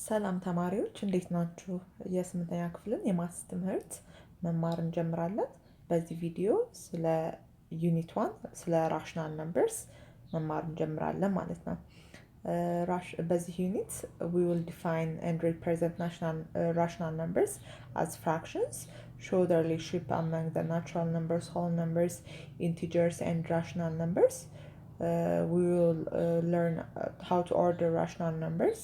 ሰላም ተማሪዎች እንዴት ናችሁ? የስምንተኛ ክፍልን የማትስ ትምህርት መማር እንጀምራለን። በዚህ ቪዲዮ ስለ ዩኒት 1 ስለ ራሽናል ነምበርስ መማር እንጀምራለን ማለት ነው። በዚህ ዩኒት we will define and represent rational numbers as fractions, show the relationship among the natural numbers, whole numbers, integers and rational numbers. We will learn how to order rational numbers,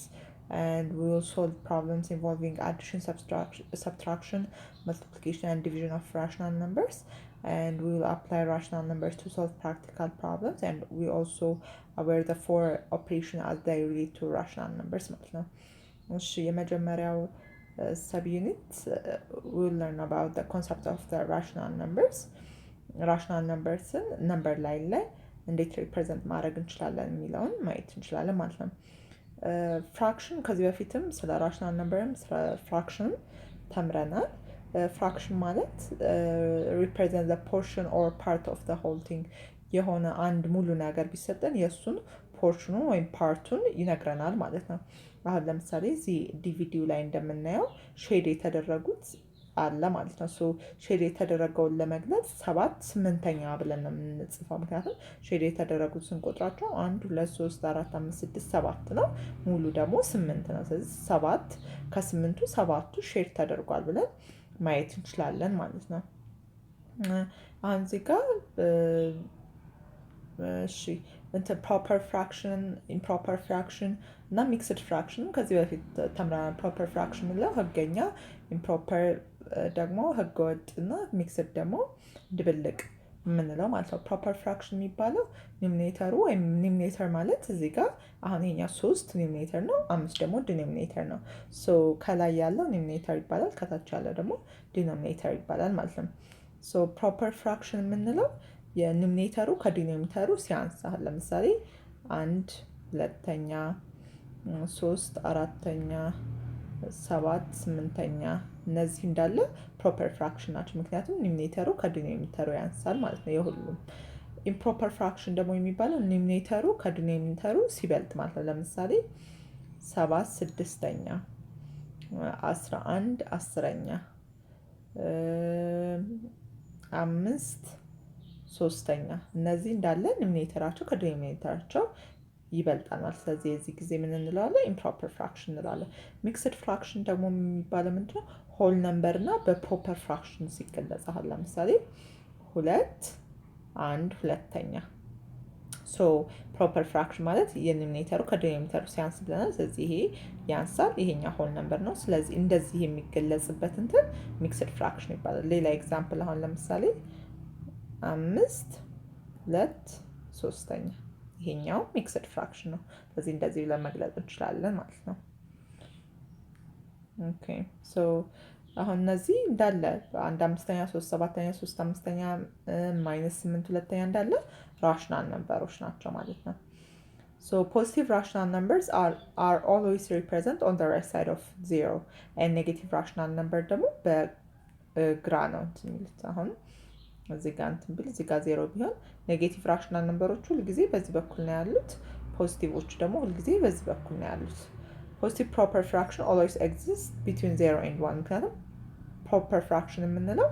and we will solve problems involving addition, subtraction, multiplication, and division of rational numbers. And we will apply rational numbers to solve practical problems. And we also aware the four operations as they relate to rational numbers. የመጀመሪያው subunit we'll learn about the concept of the rational numbers. rational numbers number line ላይ እንዴት ሪፕሬዘንት ማድረግ እንችላለን የሚለውን ማየት እንችላለን ማለት ነው። ፍራክሽን ከዚህ በፊትም ስለ ራሽናል ነምበርም ስለ ፍራክሽንም ተምረናል። ፍራክሽን ማለት represent the portion or part of the whole thing የሆነ አንድ ሙሉ ነገር ቢሰጠን የእሱን ፖርሽኑ ወይም ፓርቱን ይነግረናል ማለት ነው። አሁን ለምሳሌ እዚህ ዲቪዲው ላይ እንደምናየው ሼድ የተደረጉት አለ ማለት ነው። ሼድ የተደረገውን ለመግለጽ 7/8 ብለን ነው የምንጽፈው። ምክንያቱም ሼድ የተደረጉት ስንቆጥራቸው 1 2 3 4 5 6 7 ነው። ሙሉ ደግሞ 8 ነው። ስለዚህ 7 ከ8ቱ 7ቱ ሼድ ተደርጓል ብለን ማየት እንችላለን ማለት ነው። አሁን እዚህ ጋር እሺ ፕሮፐር ፍራክሽን፣ ኢምፕሮፐር ፍራክሽን እና ሚክስድ ፍራክሽን ከዚህ በፊት ተምረናል። ፕሮፐር ፍራክሽን ምንለው ህገኛ፣ ኢምፕሮፐር ደግሞ ህገወጥ እና ሚክስድ ደግሞ ድብልቅ የምንለው ማለት ነው። ፕሮፐር ፍራክሽን የሚባለው ኒሚኔተሩ ወይም ኒሚኔተር ማለት እዚህ ጋር አሁን ይሄኛ 3 ኒሚኔተር ነው፣ 5 ደግሞ ዲኖሚኔተር ነው። ከላይ ያለው ኒሚኔተር ይባላል፣ ከታች ያለው ደግሞ ዲኖሚኔተር ይባላል ማለት ነው። ፕሮፐር ፍራክሽን የምንለው የኒሚኔተሩ ከዲኖሚኔተሩ ሲያንስ፣ ለምሳሌ 1 2ኛ 3 4ኛ 7 8ኛ እነዚህ እንዳለ ፕሮፐር ፍራክሽን ናቸው። ምክንያቱም ኒሚኔተሩ ከዲኖሚኔተሩ ያንሳል ማለት ነው የሁሉም። ኢምፕሮፐር ፍራክሽን ደግሞ የሚባለው ኒሚኔተሩ ከዲኖሚኔተሩ ሲበልጥ ማለት ነው። ለምሳሌ 7 6ኛ 11 10ኛ 5 3ኛ እነዚህ እንዳለ ኒሚኔተራቸው ከዲኖሚኔተራቸው ይበልጣል ማለት። ስለዚህ የዚህ ጊዜ ምን እንለዋለን? ኢምፕሮፐር ፍራክሽን እንለዋለን። ሚክስድ ፍራክሽን ደግሞ የሚባለው ምንድነው? ሆል ነምበር እና በፕሮፐር ፍራክሽን ሲገለጽ፣ አሁን ለምሳሌ 2 1 2ኛ። ፕሮፐር ፍራክሽን ማለት የኒሚኔተሩ ከዲኖሚኔተሩ ሲያንስ ብለናል። ስለዚህ ይሄ ያንሳል፣ ይሄኛ ሆል ነምበር ነው። ስለዚህ እንደዚህ የሚገለጽበት እንትን ሚክስድ ፍራክሽን ይባላል። ሌላ ኤግዛምፕል አሁን ለምሳሌ 5 2 3ኛ ይሄኛው ሚክስድ ፍራክሽን ነው። ስለዚህ እንደዚህ ብለን መግለጽ እንችላለን ማለት ነው። ኦኬ አሁን እነዚህ እንዳለ 1/5ኛ 3/7ኛ 3/5ኛ -8 2ኛ እንዳለ ራሽናል ነምበሮች ናቸው ማለት ነው። positive rational numbers are always represent on the right side of 0 and negative rational number ደግሞ በግራ ነው የሚሉት። አሁን እዚህ ጋር እንትን ብል እዚህ ጋር 0 ቢሆን ኔጌቲቭ ራሽናል ነምበሮች ሁሉ ጊዜ በዚህ በኩል ነው ያሉት፣ ፖዚቲቮቹ ደግሞ ሁሉ ጊዜ በዚህ በኩል ነው ያሉት። ፖዚቲቭ ፕሮፐር ፍራክሽን always exists between 0 and 1 ምክንያቱም ፕሮፐር ፍራክሽን የምንለው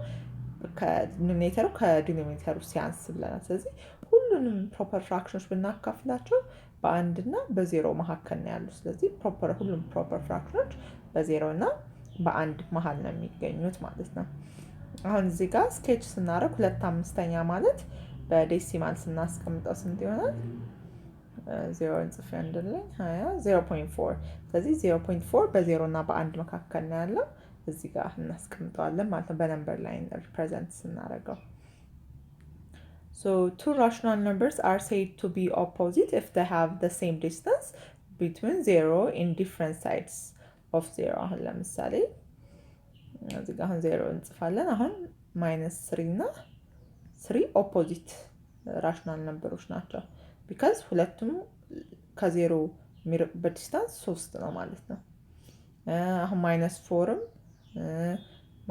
ከዲኖሚኔተሩ ከዲኖሚኔተሩ ሲያንስ ብለናል። ስለዚህ ሁሉንም ፕሮፐር ፍራክሽኖች ብናካፍላቸው በ1 እና በ0 መካከል ነው ያሉት። ስለዚህ ሁሉም ፕሮፐር ፍራክሽኖች በ0 እና በ1 መሀል ነው የሚገኙት ማለት ነው። አሁን እዚህ ጋር ስኬች ስናደርግ 2/5ኛ ማለት በዴሲማል ስናስቀምጠው ስንት ይሆናል? 0 ጽፌ እንደለኝ 20 0.4። ስለዚህ 0.4 በ0 እና በ1 መካከል ነው ያለው። እዚህ ጋር እናስቀምጠዋለን ማለት ነው በነምበር ላይ ሪፕሬዘንት ስናደርገው። two rational numbers are said to be opposite if they have the same distance between 0 in different sides of 0። አሁን ለምሳሌ እዚህ ጋር አሁን 0 እንጽፋለን። አሁን -3 እና 3 ኦፖዚት ራሽናል ነምበሮች ናቸው። ቢካዝ ሁለቱም ከ0 የሚርቁበት ዲስታንስ 3 ነው ማለት ነው። አሁን -4ም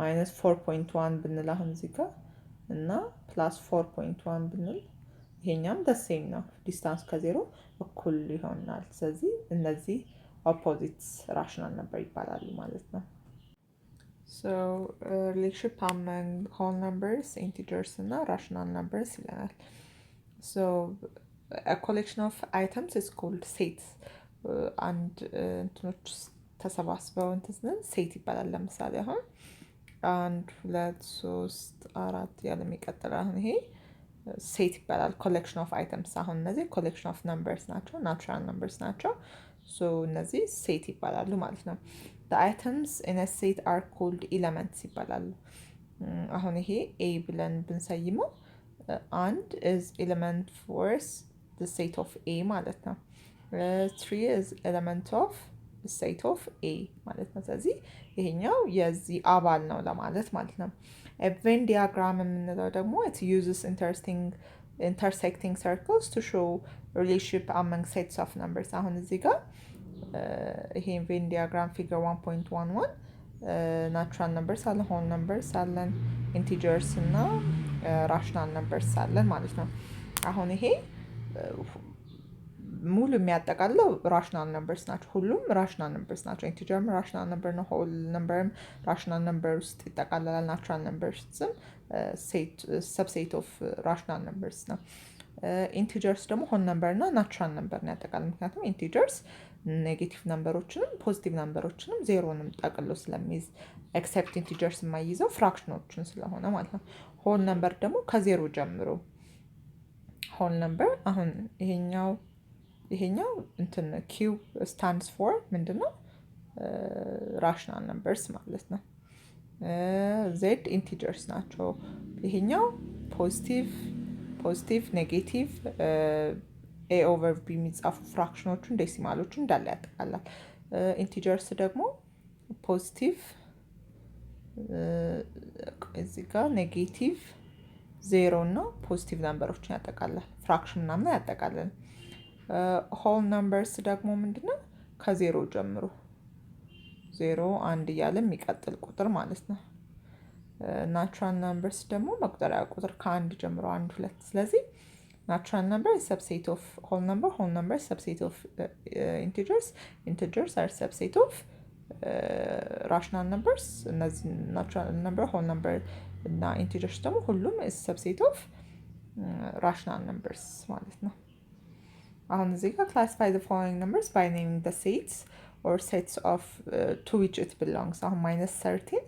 ማይነስ 4.1 ብንል አሁን እዚህ ጋር እና ፕላስ 4.1 ብንል ይሄኛም ደሴም ነው። ዲስታንስ ከዜሮ እኩል ይሆናል። ስለዚህ እነዚህ ኦፖዚትስ ራሽናል ነበር ይባላሉ ማለት ነው። So relationship among whole numbers, integers እና rational numbers ይለናል። So a collection of items is called sets. አንድ እንትኖች ተሰባስበው እንትን ሴት ይባላል። ለምሳሌ አሁን 1 2 3 4 ያለ የሚቀጥል አሁን ይሄ ሴት ይባላል። ኮሌክሽን ኦፍ አይተምስ አሁን እነዚህ ኮሌክሽን ኦፍ ነምበርስ ናቸው፣ ናቹራል ነምበርስ ናቸው። ሶ እነዚህ ሴት ይባላሉ ማለት ነው። the items in a set are called elements ይባላሉ። አሁን ይሄ ኤ ብለን ብንሰይመው አንድ is element for the set of A ማለት ነው። 3 is element of the set of A ማለት ነው። ስለዚህ ይሄኛው የዚህ አባል ነው ለማለት ማለት ነው። ቬን ዲያግራም የምንለው ደግሞ it uses intersecting circles to show relationship among sets of numbers። አሁን እዚህ ጋር ይሄ ቬን ዲያግራም ፊገር 1.11 ናቹራል ነምበርስ አለን፣ ሆል ነምበርስ አለን፣ ኢንቲጀርስ እና ራሽናል ነምበርስ አለን ማለት ነው። አሁን ይሄ ሙሉ የሚያጠቃልለው ራሽናል ነምበርስ ናቸው። ሁሉም ራሽናል ነምበርስ ናቸው። ኢንቲጀርም ራሽናል ነምበር ነው። ሆል ነምበርም ራሽናል ነምበር ውስጥ ይጠቃለላል። ናቹራል ነምበርስም ሰብሴት ኦፍ ራሽናል ነምበርስ ነው። ኢንቲጀርስ ደግሞ ሆል ነምበር እና ናቹራል ነምበር ነው ያጠቃልል። ምክንያቱም ኢንቲጀርስ ኔጌቲቭ ነምበሮችንም ፖዚቲቭ ነምበሮችንም ዜሮንም ጠቅሎ ስለሚይዝ ኤክሴፕት ኢንቲጀርስ የማይይዘው ፍራክሽኖችን ስለሆነ ማለት ነው። ሆል ነምበር ደግሞ ከዜሮ ጀምሮ ሆል ነምበር አሁን ይሄኛው እንትን ኪው ስታንድስ ፎር ምንድን ነው? ራሽናል ነምበርስ ማለት ነው። ዜድ ኢንቲጀርስ ናቸው። ይሄኛው ፖዚቲቭ ኔጌቲቭ ኤ ኦቨር ቢ የሚጻፉ ፍራክሽኖቹን ዴሲማሎቹን እንዳለ ያጠቃላል። ኢንቲጀርስ ደግሞ ፖዚቲቭ እዚህ ጋር ኔጌቲቭ ዜሮ እና ፖዚቲቭ ነምበሮችን ያጠቃላል። ፍራክሽን ምናምን ያጠቃልል። ሆል ነምበርስ ደግሞ ምንድነው? ከዜሮ ጀምሮ 0 1 እያለ የሚቀጥል ቁጥር ማለት ነው። ናቹራል ነምበርስ ደግሞ መቁጠሪያ ቁጥር ከአንድ ጀምሮ 1 2። ስለዚህ ናቹራል ነምበር ሰብሴት ኦፍ ሆል ነምበር ሰብሴት ኦፍ ኢንቲጀርስ አር ሰብሴት ኦፍ ራሽናል ነምበርስ። እነዚህ ናቹራል ነምበር ሆል ነምበር እና ኢንቲጀርስ ደግሞ ሁሉም ሰብሴት ኦፍ ራሽናል ነምበርስ ማለት ነው። አሁን እዚህ ጋር classify the following numbers by naming the sets or sets of to which it belongs። አሁን -13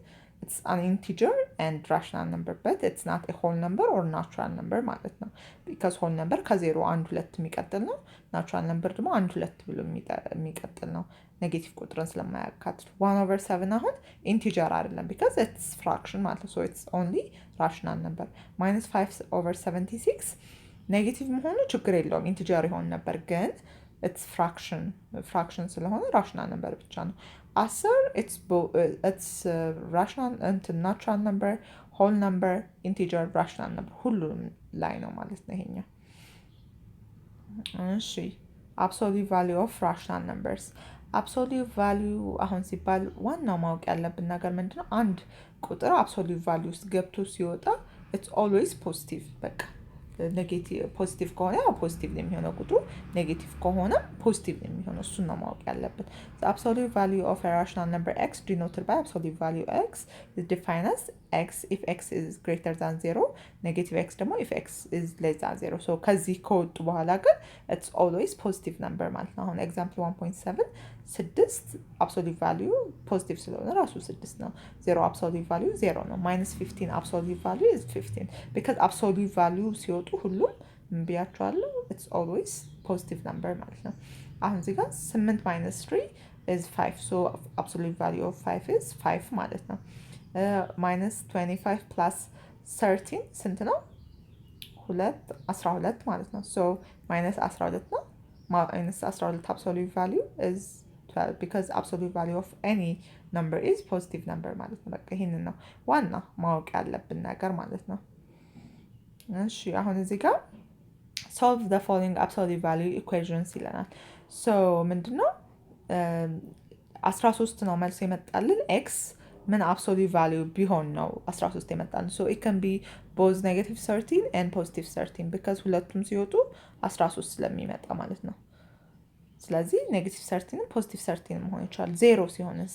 it's an integer and rational number but it's not a whole number or natural number ማለት ነው። because whole number ከዜሮ 1 2 የሚቀጥል ነው። natural number ደግሞ 1 2 ብሎ የሚቀጥል ነው። ኔጌቲቭ ቁጥርን ስለማያካትት 1/7 አሁን ኢንቲጀር አይደለም because it's fraction ማለት ነው። so it's only rational number። -5/76 ኔጌቲቭ መሆኑ ችግር የለውም፣ ኢንቲጀር ይሆን ነበር ግን ኢትስ ፍራክሽን ስለሆነ ራሽናል ነምበር ብቻ ነው። 10 ኢትስ ራሽናል ናቹራል ነምበር፣ ሆል ነምበር፣ ኢንቲጀር፣ ራሽናል ነምበር ሁሉም ላይ ነው ማለት ነው ይሄኛው። እሺ አብሶሉት ቫሊዩ ኦፍ ራሽናል ነምበርስ። አብሶሉት ቫሊዩ አሁን ሲባል ዋናው ማወቅ ያለብን ነገር ምንድነው? አንድ ቁጥር አብሶሉት ቫሊዩ ውስጥ ገብቶ ሲወጣ ኢትስ ኦልዌይስ ፖዚቲቭ። በቃ ኔጌቲቭ ፖዚቲቭ ከሆነ ፖዚቲቭ ነው የሚሆነው ቁጥሩ፣ ኔጌቲቭ ከሆነ ፖዚቲቭ ነው የሚሆነው። እሱን ነው ማወቅ ያለብን። the absolute value of a rational number x denoted by absolute value x is defined as x if x is greater than 0 negative x ደግሞ if x is less than 0 so ከዚህ ከወጡ በኋላ ግን it's always positive number ማለት ነው። አሁን example 1.7 6 absolute value ፖዚቲቭ ስለሆነ ራሱ 6 ነው። 0 absolute value 0 ነው። -15 absolute value is 15 because absolute value ሲወጡ ሁሉም ብያቸዋለሁ it's always positive number ማለት ነው። አሁን እዚህ ጋር 8 - 3 is 5 so absolute value of 5 is 5 ማለት ነው። -25 plus 13 ስንት ነው? 12 ማለት ነው። so -12 ነው። -12 absolute value is 12 because absolute value of any number is positive number ማለት ነው። በቃ ይሄንን ነው ዋና ማወቅ ያለብን ነገር ማለት ነው። እሺ አሁን እዚህ ጋር solve the following absolute value equations ይለናል። so ምንድነው 13 ነው መልስ የመጣልን። x ምን አብሶሉት ቫሊዩ ቢሆን ነው 13 የመጣልን? ሶ ኢት ካን ቢ ቦዝ ኔጌቲቭ 13 ኤንድ ፖዚቲቭ 13 ቢካዝ ሁለቱም ሲወጡ 13 ስለሚመጣ ማለት ነው። ስለዚህ ኔጌቲቭ 13 ፖዚቲቭ 13 መሆን ይችላል። ዜሮ ሲሆንስ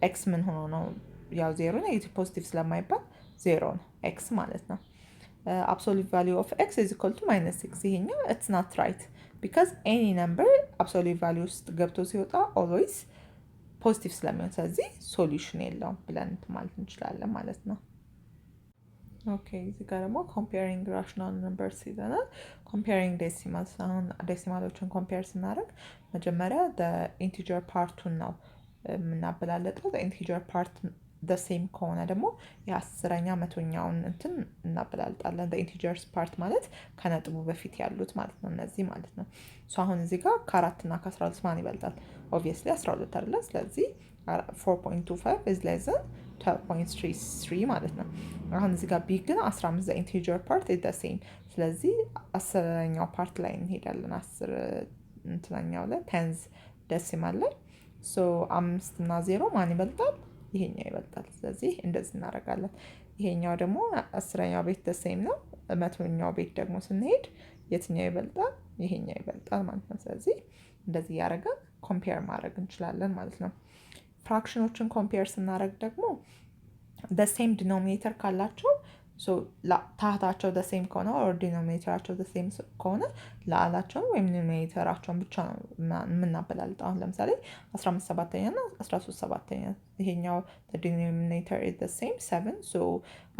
ኤክስ ምን ሆኖ ነው? ያው ዜሮ ኔጌቲቭ ፖዚቲቭ ስለማይባል ዜሮ ነው ኤክስ ማለት ነው። አብሶሉት ቫሊዩ ኦፍ ኤክስ ኢዝ ኢኳል ቱ ማይነስ 6። ይሄኛው ኢትስ ናት ራይት ቢካዝ ኤኒ ነምበር አብሶሉት ቫሊዩ ውስጥ ገብቶ ሲወጣ ኦልዌይስ ፖዚቲቭ ስለሚሆን ስለዚህ ሶሉሽን የለውም ብለን ማለት እንችላለን ማለት ነው። ኦኬ እዚህ ጋር ደግሞ ኮምፔሪንግ ራሽናል ነምበርስ ይዘናል። ኮምፔሪንግ ዴሲማልስ። አሁን ዴሲማሎችን ኮምፔር ስናደርግ መጀመሪያ ኢንቲጀር ፓርቱን ነው የምናበላለጠው። ኢንቲጀር ፓርት ሴም ከሆነ ደግሞ የአስረኛ መቶኛውን እንትን እናበላልጣለን። ኢንቲጀርስ ፓርት ማለት ከነጥቡ በፊት ያሉት ማለት ነው፣ እነዚህ ማለት ነው። አሁን እዚህ ጋር ከ4 እና ከ12 ማን ይበልጣል? ኦብቪየስሊ 12 አይደለ? ስለዚህ 4.25 is less than 12.33 ማለት ነው። አሁን እዚህ ጋር ቢ ግን 15 ኢንቲጀር ፓርት is the same። ስለዚህ 10ኛው ፓርት ላይ እንሄዳለን። 10 እንትናኛው ላይ ቴንዝ ደሲማል ላይ 5 እና 0 ማን ይበልጣል? ይሄኛው ይበልጣል። ስለዚህ እንደዚህ እናደርጋለን። ይሄኛው ደግሞ 10ኛው ቤት ደሴም ነው። 100ኛው ቤት ደግሞ ስንሄድ የትኛው ይበልጣል? ይሄኛው ይበልጣል ማለት ነው። ስለዚህ እንደዚህ እያደረገን ኮምፔር ማድረግ እንችላለን ማለት ነው። ፍራክሽኖችን ኮምፔር ስናደርግ ደግሞ ሴም ዲኖሚኔተር ካላቸው ታህታቸው ሴም ከሆነ ኦር ዲኖሚኔተራቸው ሴም ከሆነ ለአላቸውን ወይም ዲኖሚኔተራቸውን ብቻ ነው የምናበላልጠው። አሁን ለምሳሌ 15 ሰባተኛ እና 13 ሰባተኛ ይሄኛው ዲኖሚኔተር ሴም 7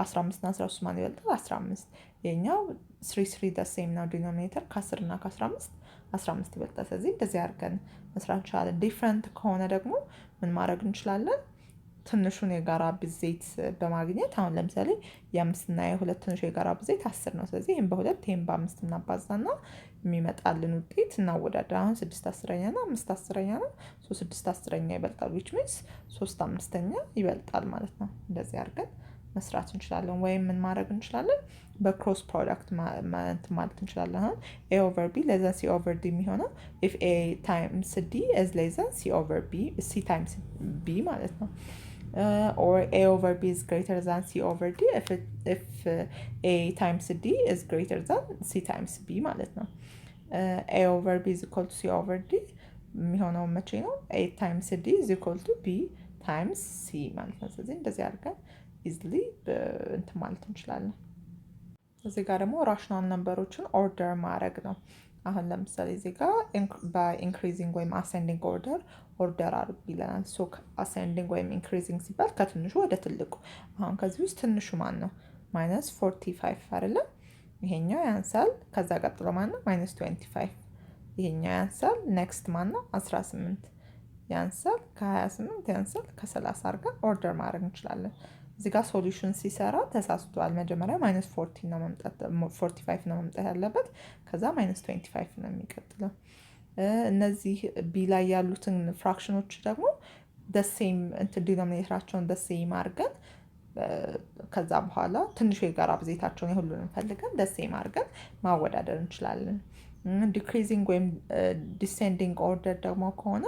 15 እና 13 ማን ይበልጣል? 15። ይሄኛው 3 ሴም ነው ዲኖሚኔተር ከ10 እና ከ15 15 ይበልጣል። ስለዚህ እንደዚህ አድርገን መስራት እንችላለን። ዲፍረንት ከሆነ ደግሞ ምን ማድረግ እንችላለን? ትንሹን የጋራ ብዜት በማግኘት አሁን ለምሳሌ የ5 እና የ2 ትንሹ የጋራ ብዜት 10 ነው። ስለዚህ ይህም በ2 ይህም በ5 እናባዛና የሚመጣልን ውጤት እናወዳደር። አሁን 6 10ኛ እና 5 10ኛ ነው። 6 10ኛ ይበልጣል ዊች ሚንስ 3 5ኛ ይበልጣል ማለት ነው። እንደዚህ አድርገን መስራት እንችላለን። ወይም ምን ማድረግ እንችላለን? በክሮስ ፕሮዳክት ማለት እንችላለን። አሁን ኤ ኦቨር ቢ ሌዘን ሲ ኦቨር ዲ የሚሆነው ኢፍ ኤ ታይምስ ዲ ኢዝ ሌዘን ሲ ኦቨር ቢ ሲ ታይምስ ቢ ማለት ነው። or a over b is greater than c over d if a times d is greater than c times b ማለት ነው። a over b is equal to c over d የሚሆነው መቼ ነው? a times d is equal to b times c ማለት ነው። ስለዚህ እንደዚህ አድርገን ኢዝሊ እንትን ማለት እንችላለን። እዚህ ጋር ደግሞ ራሽናል ነምበሮችን ኦርደር ማድረግ ነው። አሁን ለምሳሌ እዚህ ጋር በኢንክሪዚንግ ወይም አሴንዲንግ ኦርደር አድርጉ ይለናል። አሴንዲንግ ወይም ኢንክሪዚንግ ሲባል ከትንሹ ወደ ትልቁ። አሁን ከዚህ ውስጥ ትንሹ ማን ነው? -45 አይደለም? ይሄኛው ያንሳል። ከዛ ቀጥሎ ማን ነው? -25 ይሄኛው ያንሳል። ኔክስት ማን ነው? 18 ያንሳል። ከ28 ያንሳል። ከ30 አድርገን ኦርደር ማድረግ እንችላለን። እዚህ ጋር ሶሉሽን ሲሰራ ተሳስቷል። መጀመሪያ -45 ነው መምጣት ያለበት። ከዛ -25 ነው የሚቀጥለው። እነዚህ ቢ ላይ ያሉትን ፍራክሽኖች ደግሞ ደሴም ዲኖሚኔተራቸውን ደሴም አድርገን ከዛ በኋላ ትንሹ የጋራ ብዜታቸውን የሁሉንም ፈልገን ደሴም አድርገን ማወዳደር እንችላለን። ዲክሪዚንግ ወይም ዲሴንዲንግ ኦርደር ደግሞ ከሆነ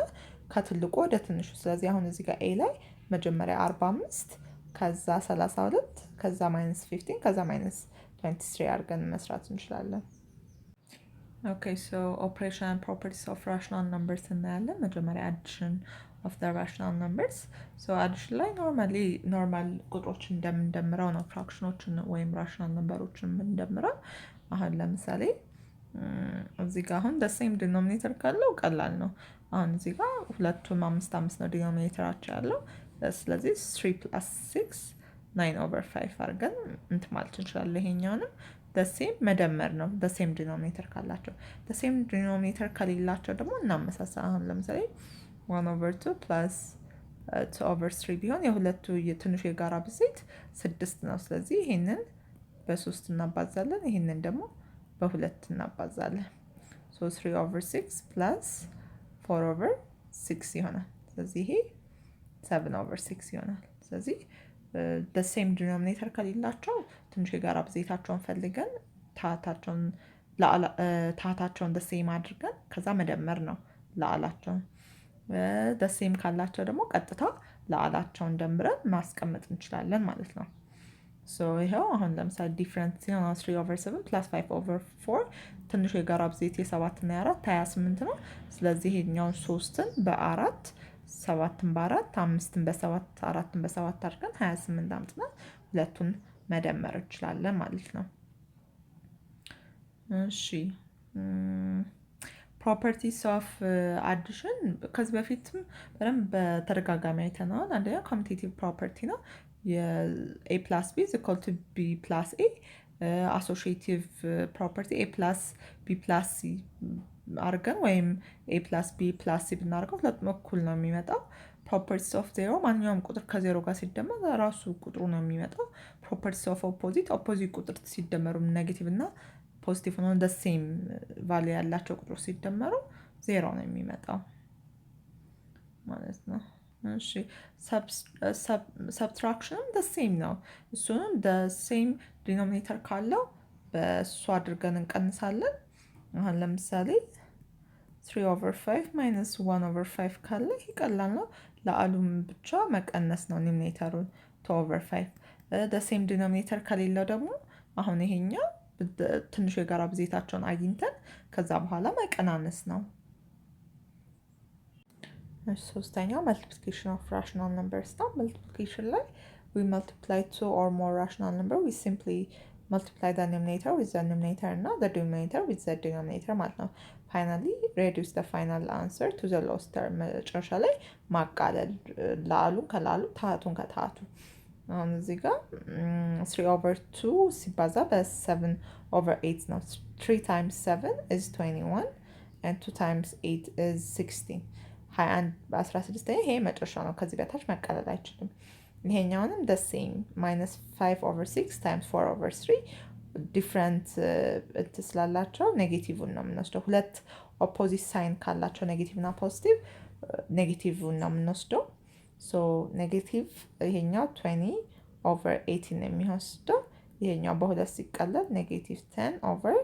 ከትልቁ ወደ ትንሹ። ስለዚህ አሁን እዚህ ጋር ኤ ላይ መጀመሪያ 45 ከዛ 32 ከዛ -15 ከዛ -23 አድርገን መስራት እንችላለን። ኦኬ ሶ ኦፕሬሽን ኤንድ ፕሮፐርቲስ ኦፍ ራሽናል ነምበርስ እናያለን። መጀመሪያ አዲሽን ኦፍ ዘ ራሽናል ነምበርስ። ሶ አዲሽን ላይ ኖርማል ቁጥሮችን እንደምንደምረው ነው ፍራክሽኖችን ወይም ራሽናል ነምበሮችን የምንደምረው። አሁን ለምሳሌ እዚህ ጋር አሁን ሴም ዲኖሚኔተር ካለው ቀላል ነው። አሁን እዚህ ጋር ሁለቱም 5 ነው ዲኖሚኔተራቸው ያለው። ስለዚህ 3 + 6 9/5 አድርገን እንትን ማለት እንችላለን። ይሄኛውንም ሴም መደመር ነው። ሴም ዲኖሚኔተር ካላቸው። ሴም ዲኖሚኔተር ከሌላቸው ደግሞ እናመሳሰል። አሁን ለምሳሌ 1/2 + 2/3 ቢሆን የሁለቱ የትንሹ የጋራ ብዜት 6 ነው። ስለዚህ ይሄንን በ3 እናባዛለን፣ ይሄንን ደግሞ በ2 እናባዛለን። 3/6 + 4/6 ይሆናል። ስለዚህ ይሄ 7/6 ይሆናል። ስለዚህ ሴም ዲኖሚኔተር ከሌላቸው ትንሽ የጋራ ብዜታቸውን ፈልገን ታህታቸውን ሴም አድርገን ከዛ መደመር ነው ለአላቸውን። ሴም ካላቸው ደግሞ ቀጥታ ለአላቸውን ደምረን ማስቀመጥ እንችላለን ማለት ነው። ይኸው አሁን ለምሳሌ ዲፍረንት ሲሆን 3/7 + 5/4 ትንሹ የጋራ ብዜት የ7 እና የ4 28 ነው። ስለዚህ ይሄኛውን 3ን በ4 7ን በ4 5ን በ7 4ን በ7 አድርገን 28 አምጥተን ሁለቱን መደመር እንችላለን ማለት ነው። እሺ ፕሮፐርቲስ ኦፍ አዲሽን ከዚህ በፊትም በደንብ በተደጋጋሚ አይተነዋል። አንደኛው ኮሚቴቲቭ ፕሮፐርቲ ነው። የኤ ፕላስ ቢ ኢኳል ቱ ቢ ፕላስ ኤ። አሶሺዬቲቭ ፕሮፐርቲ ኤ ፕላስ ቢ ፕላስ ሲ አድርገን ወይም ኤ ፕላስ ቢ ፕላስ ሲ ብናደርገው ሁለቱም እኩል ነው የሚመጣው። ፕሮፐርቲስ ኦፍ ዜሮ ማንኛውም ቁጥር ከዜሮ ጋር ሲደመር ራሱ ቁጥሩ ነው የሚመጣው። ፕሮፐርቲስ ኦፍ ኦፖዚት ቁጥር ሲደመሩ ኔጌቲቭ እና ፖዚቲቭ ሆኖ ደ ሴም ቫልዩ ያላቸው ቁጥሮች ሲደመሩ ዜሮ ነው የሚመጣው ማለት ነው። እሺ ሰብትራክሽንም ደ ሴም ነው። እሱንም ደ ሴም ዲኖሚኔተር ካለው በእሱ አድርገን እንቀንሳለን። አሁን ለምሳሌ 3/5 ማይነስ 1/5 ካለ ይቀላል ነው። ለአሉም ብቻ መቀነስ ነው ኒሚኔተሩን 2/5። ደ ሴም ዲኖሚኔተር ከሌለው ደግሞ አሁን ይሄኛው ትንሹ የጋራ ብዜታቸውን አግኝተን ከዛ በኋላ መቀናነስ ነው። ሶስተኛው መልቲፕሊኬሽን ኦፍ ራሽናል ነምበርስ ነው። መልቲፕሊኬሽን ላይ we multiply two or more rational number we simply multiply the numerator with the numerator እና the denominator with the denominator ማለት ነው። finally reduce the final answer to the lowest term መጨረሻ ላይ ማቃለል ለአሉን ከላሉ ታቱን ከታቱ። አሁን እዚህ ጋር 3/2 ሲባዛ በ7/8 ነው። 3 times 7 is 21 and 2 times 8 is 16 21 በ16 ይሄ መጨረሻ ነው። ከዚህ በታች መቀለል አይችልም። ይሄኛውንም the same -5/6 times 4/3 ዲፍረንት ስላላቸው ኔጌቲቭን ነው የምንወስደው። ሁለት ኦፖዚት ሳይን ካላቸው ኔጌቲቭ እና ፖዚቲቭ ኔጌቲቭን ነው የምንወስደው። ኔጌቲቭ ይሄኛው 20/18 ነው የሚወስደው። ይሄኛው በሁለት ሲቀለል -10/9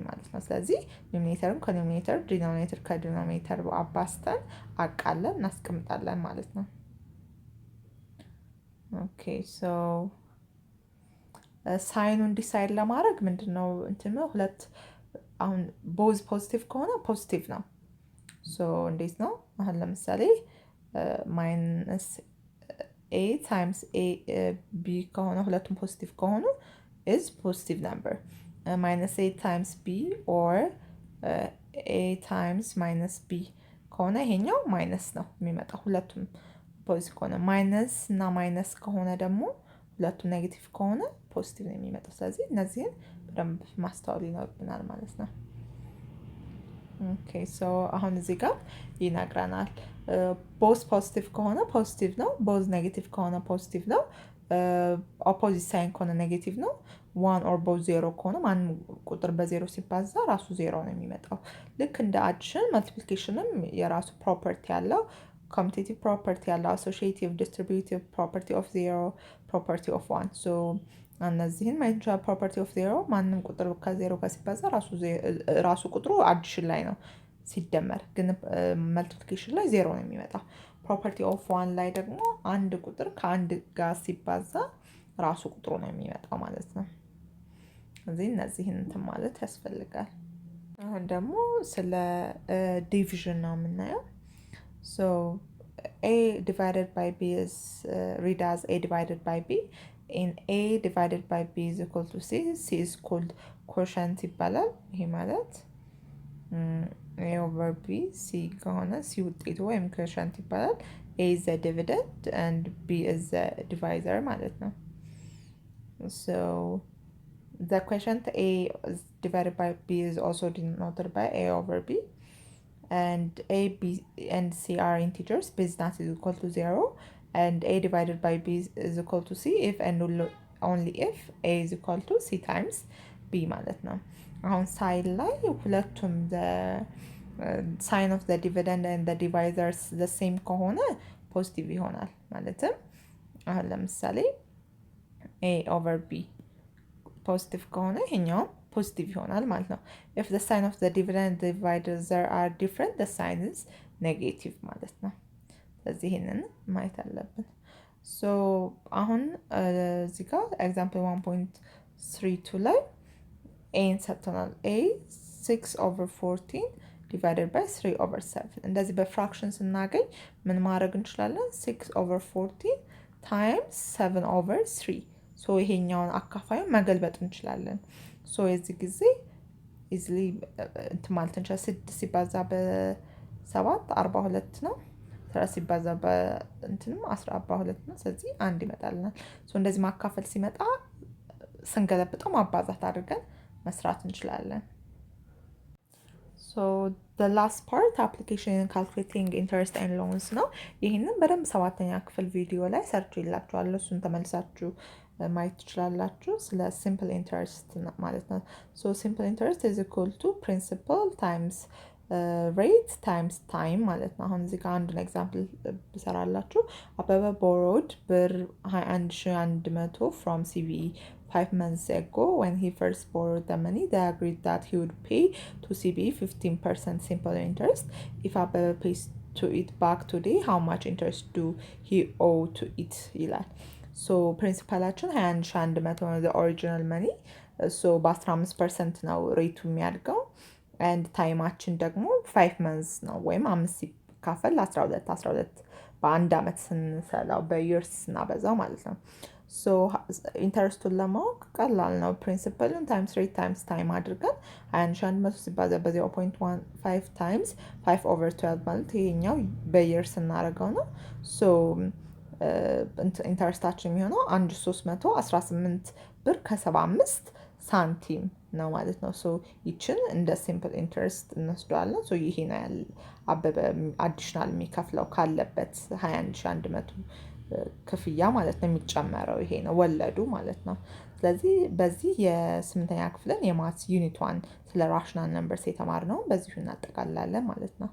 ማለት ነው። ስለዚህ ኒሚኔተርም ከኒሚኔተር ዲኖሚኔተር ከዲኖሚኔተር አባስተን አቃለን እናስቀምጣለን ማለት ነው። ኦኬ ሳይኑን ዲሳይድ ለማድረግ ምንድነው ሁለት አሁን ቦዝ ፖዚቲቭ ከሆነ ፖዚቲቭ ነው። እንዴት ነው? አሁን ለምሳሌ ማይነስ ኤ ታይምስ ኤ ቢ ከሆነ ሁለቱም ፖዚቲቭ ከሆኑ ኢዝ ፖዚቲቭ ነምበር። ማይነስ ኤ ታይምስ ቢ ኦር ኤ ታይምስ ማይነስ ቢ ከሆነ ይሄኛው ማይነስ ነው የሚመጣው። ሁለቱም ፖዚቲቭ ከሆነ ማይነስ እና ማይነስ ከሆነ ደግሞ ሁለቱም ኔጌቲቭ ከሆነ ፖዚቲቭ ነው የሚመጣው። ስለዚህ እነዚህን በደንብ ማስተዋል ይኖርብናል ማለት ነው። ኦኬ አሁን እዚህ ጋር ይነግረናል። ቦዝ ፖዚቲቭ ከሆነ ፖዚቲቭ ነው። ቦዝ ኔጌቲቭ ከሆነ ፖዚቲቭ ነው። ኦፖዚት ሳይን ከሆነ ኔጌቲቭ ነው። ዋን ኦር ቦዝ ዜሮ ከሆነ ማንም ቁጥር በዜሮ ሲባዛ ራሱ ዜሮ ነው የሚመጣው። ልክ እንደ አዲሽን መልቲፕሊኬሽንም የራሱ ፕሮፐርቲ ያለው ኮሚቴቲቭ ፕሮፐርቲ ያለው አሶሺዬቲቭ ዲስትሪቢዩቲቭ ፕሮፐርቲ ኦፍ ዜሮ ፕሮፐርቲ ኦፍ ዋን እነዚህን ማየት ፕሮፐርቲ ኦፍ ዜሮ ማንም ቁጥር ከዜሮ ጋር ሲባዛ ራሱ ቁጥሩ አዲሽን ላይ ነው ሲደመር፣ ግን መልቲፕሊኬሽን ላይ ዜሮ ነው የሚመጣው። ፕሮፐርቲ ኦፍ ዋን ላይ ደግሞ አንድ ቁጥር ከአንድ ጋር ሲባዛ ራሱ ቁጥሩ ነው የሚመጣው ማለት ነው። እነዚህን እንትን ማለት ያስፈልጋል። አሁን ደግሞ ስለ ዲቪዥን ነው የምናየው። A divided by B is read as A divided by B. In A divided by B is equal to C. C is called quotient ይባላል። ይሄ ማለት A over B C ከሆነ C ውጤቱ ወይም quotient ይባላል። A is the dividend and B is the divisor ማለት ነው። The quotient A is divided by B is also denoted by A over B. And A, B, and C are integers. B is not equal to 0. And A divided by B is equal to C if and only if A is equal to C times B ማለት ነው። አሁን ሳይን ላይ ሁለቱም the sign of the dividend and the divisors the same ከሆነ ፖዚቲቭ ይሆናል። ማለትም አሁን ለምሳሌ A over B ፖዚቲቭ ከሆነ ይሄኛውም ፖዚቲቭ ይሆናል ማለት ነው። if the sign of the dividend and divisor are different the sign is negative ማለት ነው። ስለዚህ ይሄንን ማየት አለብን። ሶ አሁን እዚህ ጋር ኤግዛምፕል 1.32 ላይ ኤን ሰጥቶናል። ኤ 6/14 ዲቫይደድ ባይ 3/7 እንደዚህ በፍራክሽን ስናገኝ ምን ማድረግ እንችላለን? 6/14 ታይምስ 7/3 ሶ ይሄኛውን አካፋዩን መገልበጥ እንችላለን። ሶ የዚህ ጊዜ ኢዝሊ እንትን ማለት እንችላለን። 6 ሲባዛ በ7 42 ነው። 3 ሲባዛ በእንትንም 42 ነው። ስለዚህ 1 ይመጣልናል። ሶ እንደዚህ ማካፈል ሲመጣ ስንገለብጠው ማባዛት አድርገን መስራት እንችላለን። ሶ the last part application in calculating interest and loans ነው። ይህንን በደንብ 7ኛ ክፍል ቪዲዮ ላይ ሰርች ይላችኋለሁ። እሱን ተመልሳችሁ ማየት ትችላላችሁ። ስለ simple interest ማለት ነው። so simple interest is equal to principal times rate times time ማለት ነው። አሁን እዚህ ጋር አንዱን ኤግዛምፕል ብሰራላችሁ አበበ borrowed ብር 21,100 from CBE 5 months ago. When he first borrowed the money, they agreed that he would pay to CBE 15% simple interest. If Abebe pays to it back today, how much interest do he owe to it? ይላል። ሶ ፕሪንሲፓላችን 21,100 ነው original money. ሶ በ15% ነው ሬቱ የሚያድገው and ታይማችን ደግሞ 5 months ነው ወይም 5 ሲካፈል 12 በአንድ አመት ስንሰላው በየርስ ስናበዛው ማለት ነው። ሶ ኢንተረስቱን ለማወቅ ቀላል ነው። ፕሪንሲፐልን ታይምስ ሬት ታይምስ ታይም አድርገን 21,100 ሲባዛ በ0.15 ታይምስ 5/12 ማለት ይሄኛው በየር ስናደርገው ነው። ሶ ኢንተረስታችን የሚሆነው 1318 ብር ከ75 ሳንቲም ነው ማለት ነው። ሶ ይችን እንደ ሲምፕል ኢንተረስት እንወስደዋለን። ሶ ይሄ ነው ያለ አበበ አዲሽናል የሚከፍለው ካለበት 21,100 ክፍያ ማለት ነው። የሚጨመረው ይሄ ነው ወለዱ ማለት ነው። ስለዚህ በዚህ የ8ኛ ክፍልን የማትስ ዩኒት 1 ስለ ራሽናል ነምበርስ የተማርነውን በዚሁ እናጠቃልላለን ማለት ነው።